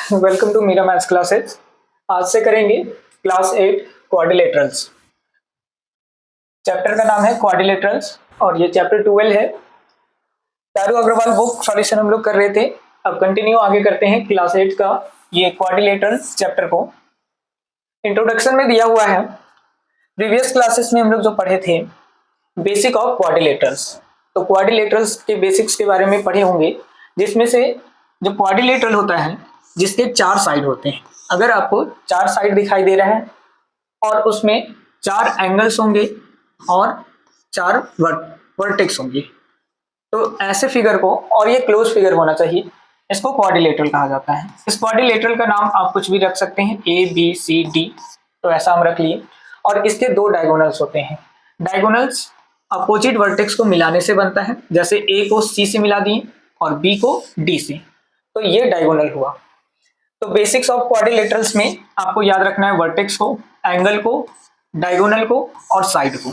Welcome to Meera maths classes. आज से करेंगे क्लास 8 क्वाड्रिलेटरल्स। चैप्टर का नाम है क्वाड्रिलेटरल्स और ये चैप्टर 12 है। चारू अग्रवाल बुक सॉल्यूशन हम लोग कर रहे थे, अब कंटिन्यू आगे करते हैं क्लास 8 का ये क्वाड्रिलेटरल्स चैप्टर को। इंट्रोडक्शन में दिया हुआ है, प्रीवियस क्लासेस में हम लोग जो पढ़े थे बेसिक ऑफ क्वाड्रिलेटरल्स, तो क्वाड्रिलेटरल्स के बेसिक्स के बारे में पढ़े होंगे, जिसमें से जो क्वाड्रिलेटरल होता है जिसके 4 साइड होते हैं। अगर आपको 4 साइड दिखाई दे रहा है और उसमें 4 एंगल्स होंगे और 4 वर्टेक्स होंगे, तो ऐसे फिगर को, और ये क्लोज फिगर होना चाहिए, इसको क्वाड्रिलेटरल कहा जाता है। इस क्वाड्रिलेटरल का नाम आप कुछ भी रख सकते हैं, ए बी सी डी, तो ऐसा हम रख लिए। और इसके 2 डायगोनल्स होते हैं। डायगोनल्स अपोजिट वर्टेक्स को मिलाने से बनता है, जैसे ए को सी से मिला दिए और बी को डी से, तो ये डायगोनल हुआ। तो बेसिक्स ऑफ क्वाड्रिलेटरल्स में आपको याद रखना है वर्टेक्स को, एंगल को, डायगोनल को और साइड को।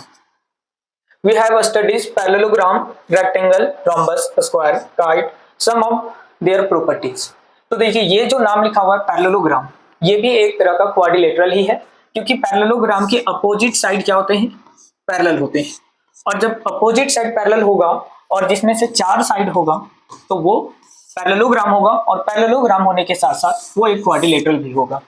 We have studies parallelogram, rectangle, rhombus, square, kite, some of their properties. तो देखिए ये जो नाम लिखा हुआ है पैरेललोग्राम, ये भी एक तरह का क्वाड्रिलेटरल ही है, क्योंकि पैरेललोग्राम के अपोजिट साइड क्या होते हैं, पैरेलल होते हैं। और जब अपोजिट साइड पैरेलल होगा और जिसमें से 4 साइड होगा तो वो पैरेललोग्राम होगा, और पैरेललोग्राम होने के साथ साथ वो एक क्वाड्रिलेटरल भी होगा।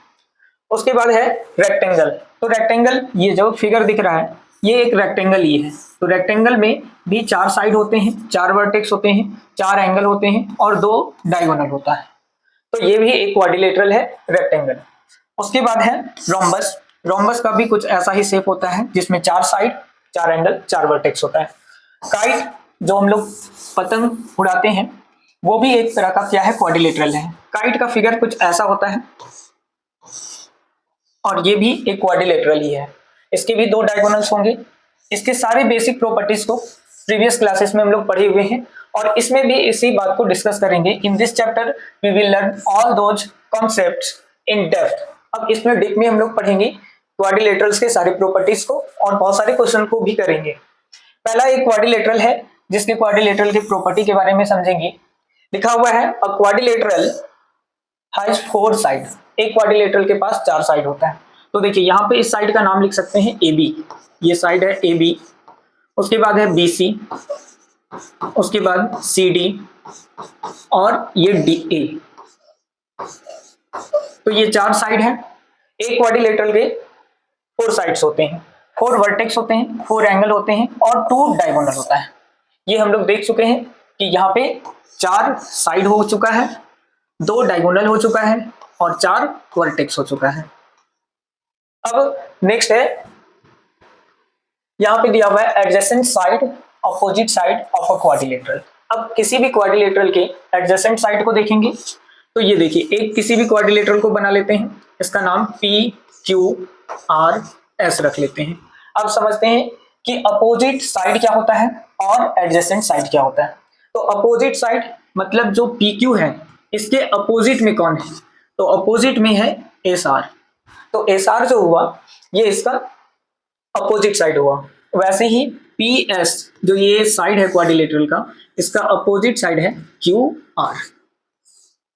उसके बाद है रेक्टेंगल। तो रेक्टेंगल, ये जो फिगर दिख रहा है ये एक रेक्टेंगल ही है। तो रेक्टेंगल में भी 4 साइड होते हैं, 4 वर्टेक्स होते हैं, 4 एंगल होते हैं और 2 डायगोनल होता है, तो ये भी एक क्वाड्रिलेटरल है रेक्टेंगल। उसके बाद है रोम्बस। रोम्बस का भी कुछ ऐसा ही शेप होता है, जिसमें 4 साइड, 4 एंगल, 4 वर्टेक्स होता है। काइट, जो हम लोग पतंग उड़ाते हैं, वो भी एक तरह का क्या है, क्वाड्रिलेटरल है। काइट का फिगर कुछ ऐसा होता है और ये भी एक क्वाड्रिलेटरल ही है। इसके भी 2 डायगोनल्स होंगे। इसके सारे बेसिक प्रॉपर्टीज को प्रीवियस क्लासेस में हम लोग पढ़े हुए हैं और इसमें भी इसी बात को डिस्कस करेंगे। In this chapter we will learn all those concepts in depth. अब इसमें डीप में हम लोग पढ़ेंगे क्वाड्रिलेटरल्स के सारे प्रॉपर्टीज को और बहुत सारे क्वेश्चन को भी करेंगे। पहला एक क्वाड्रिलेटरल है, जिसके क्वाड्रिलेटरल की प्रॉपर्टी के बारे में समझेंगे। लिखा हुआ है अ क्वाड्रिलेटरल हैज 4 साइड। एक क्वाड्रिलेटरल के पास 4 साइड होता है। तो देखिए यहाँ पे इस साइड का नाम लिख सकते हैं ए बी, ये साइड है ए बी। उसके बाद है बी सी, उसके बाद सी डी और ये डी ए। तो ये 4 साइड है। एक क्वाड्रिलेटरल के 4 साइड्स होते हैं, 4 वर्टेक्स होते हैं, 4 एंगल होते हैं और 2 डायगोनल होता है। ये हम लोग देख चुके हैं कि यहाँ पे 4 साइड हो चुका है, 2 डायगोनल हो चुका है और 4 वर्टेक्स हो चुका है। अब नेक्स्ट है, यहाँ पे दिया हुआ है adjacent side, opposite side of a quadrilateral. अब किसी भी क्वाड्रिलेटरल के एडजेसेंट साइड को देखेंगे तो ये देखिए, एक किसी भी क्वाड्रिलेटरल को बना लेते हैं, इसका नाम पी क्यू आर एस रख लेते हैं। अब समझते हैं कि अपोजिट साइड क्या होता है और एडजेसेंट साइड क्या होता है। तो अपोजिट साइड मतलब जो पी क्यू है, इसके अपोजिट में कौन है, तो अपोजिट में है एस आर। तो एस आर जो हुआ ये इसका अपोजिट साइड हुआ। वैसे ही पी एस जो ये साइड है क्वाड्रिलेटरल का, इसका अपोजिट साइड है क्यू आर।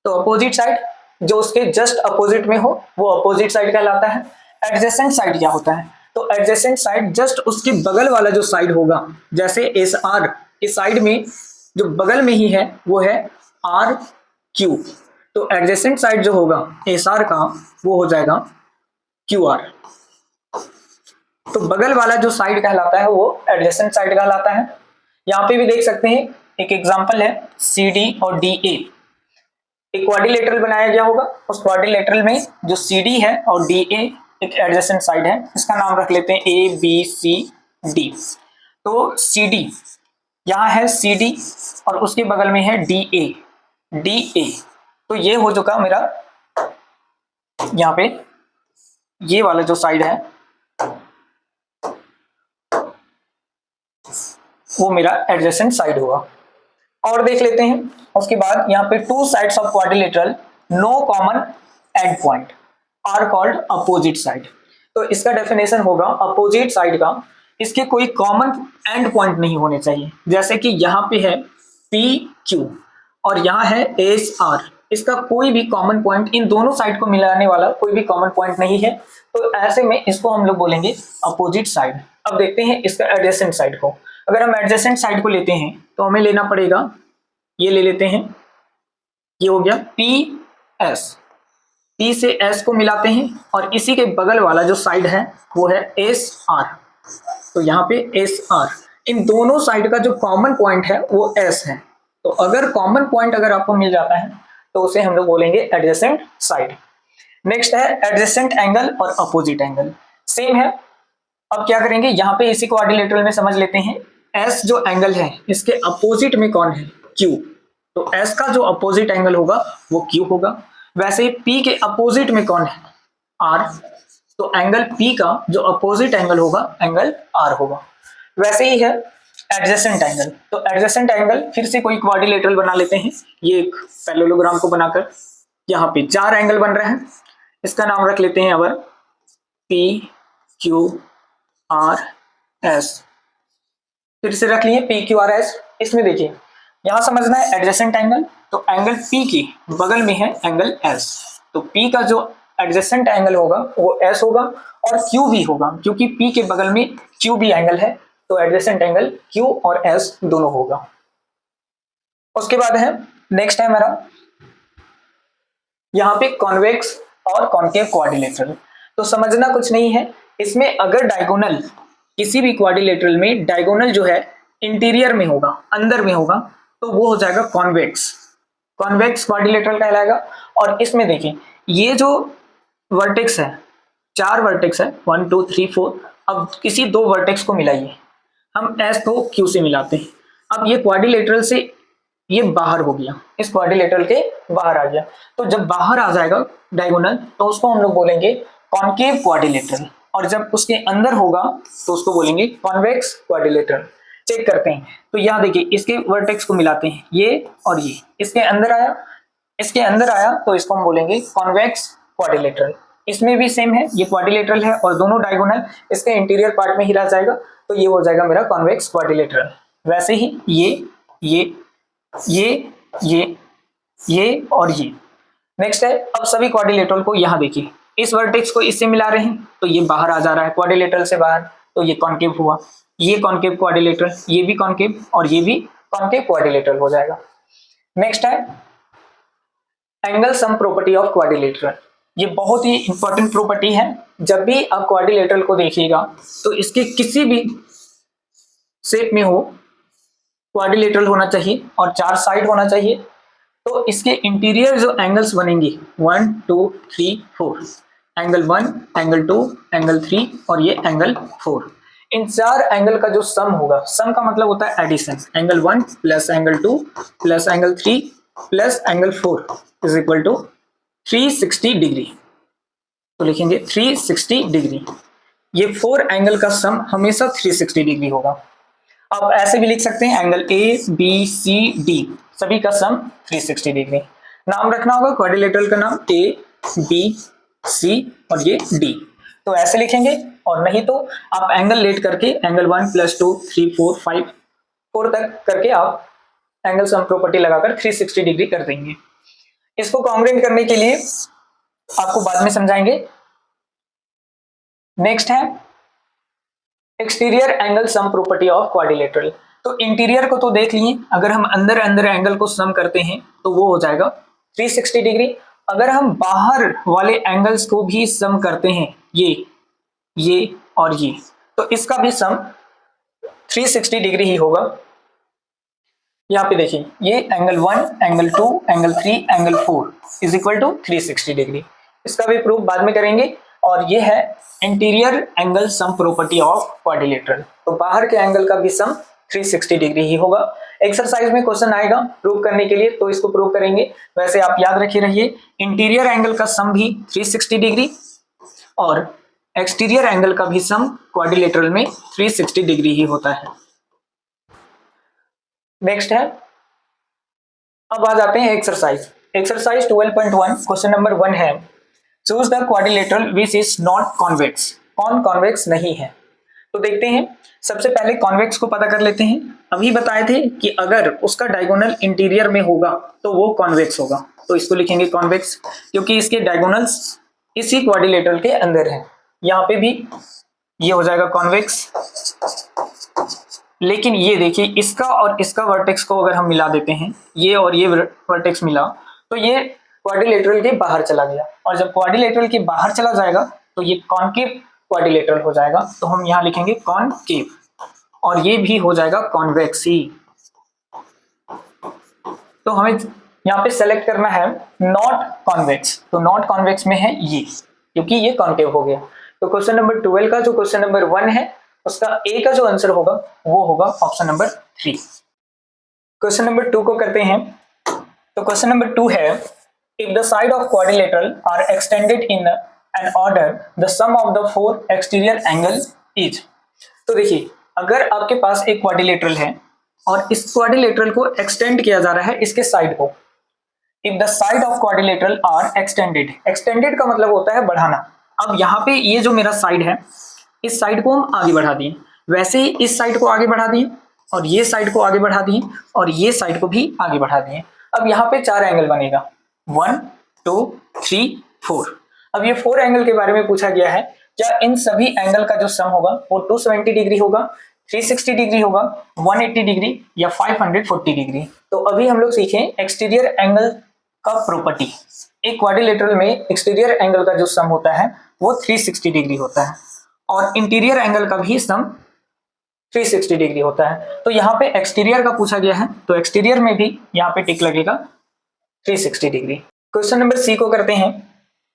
तो अपोजिट साइड जो उसके जस्ट अपोजिट में हो वो अपोजिट साइड कहलाता है। एडजेसेंट साइड क्या होता है, तो एडजेसेंट साइड जस्ट उसके बगल वाला जो साइड होगा, जैसे एस आर के साइड में जो बगल में ही है वो है आर क्यू। तो एडजेसेंट साइड जो होगा एस आर का वो हो जाएगा क्यू आर। तो बगल वाला जो साइड कहलाता है वो एडजेसेंट साइड कहलाता है। यहाँ पे भी देख सकते हैं एक एग्जांपल है सी डी और डी ए। एक क्वाड्रिलेटरल बनाया गया होगा, उस क्वाड्रिलेटरल में जो सी डी है और डी ए एक एडजेसेंट साइड है, इसका नाम रख लेते हैं ए बी सी डी। तो सी डी यहाँ है सी डी और उसके बगल में है डी ए, डी ए। तो ये हो चुका मेरा, यहाँ पे ये वाला जो साइड है वो मेरा एडजेसेंट साइड हुआ। और देख लेते हैं उसके बाद, यहाँ पे 2 sides of quadrilateral no common end point are called opposite side. तो इसका डेफिनेशन होगा अपोजिट साइड का, इसके कोई कॉमन एंड पॉइंट नहीं होने चाहिए। जैसे कि यहाँ पे है पी क्यू और यहाँ है एस आर, इसका कोई भी कॉमन पॉइंट, इन दोनों साइड को मिलाने वाला कोई भी कॉमन पॉइंट नहीं है, तो ऐसे में इसको हम लोग बोलेंगे अपोजिट साइड। अब देखते हैं इसका एडजेसेंट साइड को। अगर हम एडजेसेंट साइड को लेते हैं तो हमें लेना पड़ेगा, ये ले लेते हैं, ये हो गया पी एस, पी से एस को मिलाते हैं और इसी के बगल वाला जो साइड है वो है एस आर, तो यहाँ पे एस आर, इन दोनों साइड का जो कॉमन पॉइंट है वो एस है। तो अगर कॉमन पॉइंट अगर आपको मिल जाता है तो उसे हम लोग बोलेंगे एडजेसेंट साइड। नेक्स्ट है एडजेसेंट एंगल और अपोजिट एंगल, सेम है। अब क्या करेंगे, यहाँ पे इसी क्वाड्रिलेटरल में समझ लेते हैं, एस जो एंगल है इसके अपोजिट में कौन है, क्यू, तो एस का जो अपोजिट एंगल होगा वो क्यू होगा। वैसे ही पी के अपोजिट में कौन है, आर, तो एंगल पी का जो अपोजिट एंगल होगा एंगल आर होगा। वैसे ही है एडजेसेंट एंगल, तो एडजेसेंट एंगल फिर से कोई क्वाड्रिलेटरल बना लेते हैं, ये एक पैरेललोग्राम को बनाकर यहाँ पे 4 एंगल बन रहे हैं, इसका नाम रख लेते हैं अवर पी क्यू आर एस, फिर से रख लिए पी क्यू आर एस। इसमें देखिए यहां समझना है एडजेसेंट एंगल, तो एंगल पी की बगल में है एंगल एस, तो पी का जो एडजेसेंट एंगल होगा वो एस होगा और क्यू भी होगा, क्योंकि पी के बगल में क्यू भी एंगल है, तो एडजेसेंट एंगल क्यू और एस दोनों होगा। उसके बाद है नेक्स्ट है मेरा यहाँ पे कॉन्वेक्स और कॉन्केव क्वाड्रिलेटरल। तो समझना कुछ नहीं है, इसमें अगर डायगोनल, किसी भी क्वाड्रिलेटरल में डायगोनल जो है इंटीरियर में होगा, अंदर में होगा, तो वो हो जाएगा कॉन्वेक्स, कॉन्वेक्स क्वाड्रिलेटरल कहलाएगा। और इसमें देखिए ये जो वर्टेक्स है, 4 वर्टेक्स है 1 2 3 4, अब किसी 2 वर्टेक्स को मिलाइए, हम एस को क्यू से मिलाते हैं, अब ये क्वाड्रिलेटरल से ये बाहर हो गया, इस क्वाड्रिलेटरल के बाहर आ गया, तो जब बाहर आ जाएगा डायगोनल तो उसको हम लोग बोलेंगे कॉन्केव क्वाड्रिलेटरल, और जब उसके अंदर होगा तो उसको बोलेंगे कॉन्वेक्स क्वाड्रिलेटरल। चेक करते हैं, तो यहाँ देखिए इसके वर्टेक्स को मिलाते हैं, ये और ये, इसके अंदर आया, इसके अंदर आया, तो इसको हम बोलेंगे कॉन्वेक्स क्वाड्रिलेटरल। इसमें भी सेम है, ये क्वाड्रिलेटरल है और दोनों डायगोनल इसके इंटीरियर पार्ट में ही रह जाएगा, तो ये हो जाएगा मेरा कॉन्वेक्स क्वाड्रिलेटरल। वैसे ही ये और ये। नेक्स्ट है, अब सभी क्वाड्रिलेटरल को यहाँ देखिए, इस वर्टेक्स को इससे मिला रहे हैं तो ये बाहर आ जा रहा है क्वाड्रिलेटरल से बाहर, तो ये कॉन्केव हुआ, ये कॉन्केव क्वाड्रिलेटरल, ये भी कॉन्केव और ये भी कॉन्केव क्वाड्रिलेटरल हो जाएगा। नेक्स्ट है angle sum property of quadrilateral, ये बहुत ही इंपॉर्टेंट प्रॉपर्टी है। जब भी आप क्वाड्रिलेटरल को देखिएगा तो इसके किसी भी शेप में हो क्वाड्रिलेटरल होना चाहिए और 4 साइड होना चाहिए, तो इसके इंटीरियर जो एंगल्स बनेंगे 1 2 3 4, एंगल 1 एंगल 2 एंगल 3 और ये एंगल 4, इन 4 एंगल का जो सम होगा, सम का मतलब होता है addition, angle 1 plus angle 2 plus angle 3 plus angle 4 is equal to 360 degree, तो लिखेंगे 360 डिग्री। ये 4 एंगल का सम हमेशा 360 डिग्री होगा। आप ऐसे भी लिख सकते हैं angle A B C D सभी का सम 360 डिग्री। नाम रखना होगा क्वाड्रिलेटरल का नाम ए बी सी और ये डी, तो ऐसे लिखेंगे, और नहीं तो आप एंगल लेट करके एंगल 1 प्लस 2 3 4 5 4 तक करके आप एंगल सम प्रॉपर्टी लगाकर 360 डिग्री कर देंगे। इसको कॉन्ग्रुएंट करने के लिए आपको बाद में समझाएंगे। नेक्स्ट है exterior angle sum property of quadrilateral. तो इंटीरियर को तो देख लिए, अगर हम अंदर एंगल को सम करते हैं तो वो हो जाएगा 360 डिग्री। अगर हम बाहर वाले एंगल्स को भी सम करते हैं, ये और ये, तो इसका भी सम 360 डिग्री ही होगा। यहाँ पे देखिए ये angle 1 angle 2 angle 3 angle 4 is equal to 360 degree, इसका भी प्रूफ बाद में करेंगे। और ये है interior angle sum property of quadrilateral, तो बाहर के एंगल का भी सम 360 डिग्री ही होगा। एक्सरसाइज में क्वेश्चन आएगा प्रूव करने के लिए, तो इसको प्रूव करेंगे। वैसे आप याद रखिए इंटीरियर एंगल का सम भी 360 डिग्री और एक्सटीरियर एंगल का भी सम क्वाड्रिलेटरल में 360 डिग्री ही होता है। नेक्स्ट है, अब आ जाते हैं एक्सरसाइज 12.1 क्वेश्चन नंबर 1 है, choose the quadrilateral which is not convex, कौन कॉन्वेक्स नहीं है। तो देखते हैं, सबसे पहले कॉन्वेक्स को पता कर लेते हैं। अभी बताए थे कि अगर उसका डायगोनल इंटीरियर में होगा तो वो कॉन्वेक्स होगा, तो इसको लिखेंगे कॉन्वेक्स, क्योंकि इसके डायगोनल्स इसी क्वाड्रिलेटरल के अंदर है। यहाँ पे भी ये हो जाएगा कॉन्वेक्स। लेकिन ये देखिए, इसका और इसका वर्टेक्स को अगर हम मिला देते हैं, ये और ये वर्टेक्स मिला, तो ये क्वाड्रिलेटरल के बाहर चला गया, और जब क्वाड्रिलेटरल के बाहर चला जाएगा तो ये कॉनकेव क्वाड्रिलेटरल हो जाएगा, तो हम यहाँ लिखेंगे कॉनकेव, और ये भी हो जाएगा कॉन्वेक्स ही। तो हमें यहाँ पे सेलेक्ट करना है नॉट कॉन्वेक्स, तो नॉट कॉन्वेक्स में है ये, क्योंकि ये कॉनकेव हो गया। तो क्वेश्चन नंबर 12 का जो क्वेश्चन नंबर 1 है, उसका ए का जो आंसर होगा वो होगा ऑप्शन नंबर 3। क्वेश्चन नंबर 2 को करते हैं। तो क्वेश्चन नंबर 2 है, if the side of quadrilateral are extended in an order the sum of the 4 exterior angle is. तो देखिए, अगर आपके पास एक क्वाड्रिलेटरल है और इस क्वाड्रिलेटरल को एक्सटेंड किया जा रहा है इसके साइड को, if the side of quadrilateral are extended, extended का मतलब होता है बढ़ाना। अब यहाँ पे ये जो मेरा साइड है, इस साइड को हम आगे बढ़ा दिए, वैसे ही इस साइड को आगे बढ़ा दिए, और ये साइड को आगे बढ़ा दिए, और ये साइड को भी आगे बढ़ा दिए। अब यहाँ पे 4 एंगल बनेगा, 1 2 3 4। अब ये 4 एंगल के बारे में पूछा गया है, क्या इन सभी एंगल का जो सम होगा वो 270 डिग्री होगा, 360 डिग्री होगा, 180 डिग्री या 540 डिग्री। तो अभी हम लोग सीखें एक्सटीरियर एंगल का प्रॉपर्टी। एक क्वाड्रिलेटरल में एक्सटीरियर एंगल का जो सम होता है वो 360 डिग्री होता है, और इंटीरियर एंगल का भी सम 360 डिग्री होता है। तो यहाँ पे एक्सटीरियर का पूछा गया है, तो एक्सटीरियर में भी यहाँ पे टिक लगेगा 360 डिग्री। क्वेश्चन नंबर सी को करते हैं।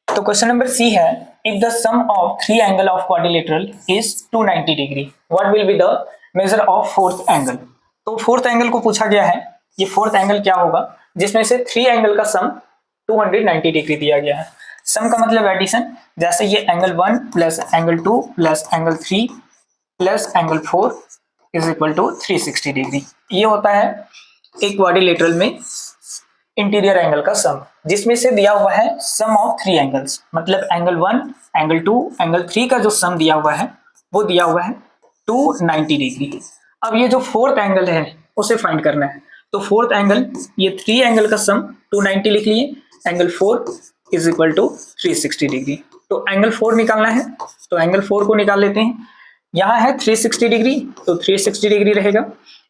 तो क्वेश्चन नंबर सी है, if the sum of 3 angle of quadrilateral is 290 degree, what will be the measure of 4th angle. तो 4th एंगल को पूछा गया है, ये 4th एंगल क्या होगा जिसमें से 3 एंगल का सम 290 डिग्री दिया गया है। सम का मतलब एडिशन, जैसे ये angle 1 plus angle 2 plus angle 3 plus angle 4 is equal to 360 degree. ये होता है एक क्वाड्रिलेटरल में इंटीरियर एंगल का सम, जिसमें से दिया हुआ है सम ऑफ 3 एंगल्स, मतलब एंगल 1 एंगल 2 एंगल 3 का जो सम दिया हुआ है वो दिया हुआ है 290 डिग्री। अब ये जो 4th एंगल है उसे फाइंड करना है। तो 4th एंगल, ये 3 एंगल का सम 290 लिख लिए, angle 4 is equal to 360 degree. तो एंगल 4 निकालना है, तो एंगल 4 को निकाल लेते हैं। यहाँ है 360 डिग्री, तो 360 डिग्री रहेगा।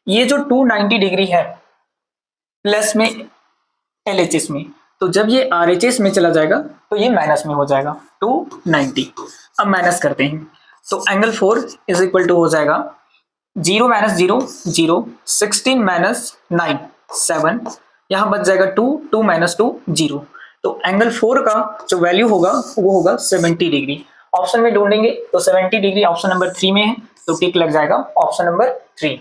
ये जो 290 डिग्री है प्लस में LHS में, तो जब ये RHS में चला जाएगा तो ये माइनस में हो जाएगा 290। अब माइनस करते हैं, तो एंगल 4 इज इक्वल टू हो जाएगा 0 माइनस 0 0, 16 माइनस 9 7, यहाँ बच जाएगा 2, 2 माइनस 2 0। तो एंगल 4 का जो वैल्यू होगा वो होगा 70 डिग्री। ऑप्शन में ढूंढेंगे तो 70 डिग्री ऑप्शन नंबर 3 में है, तो टिक लग जाएगा ऑप्शन नंबर 3।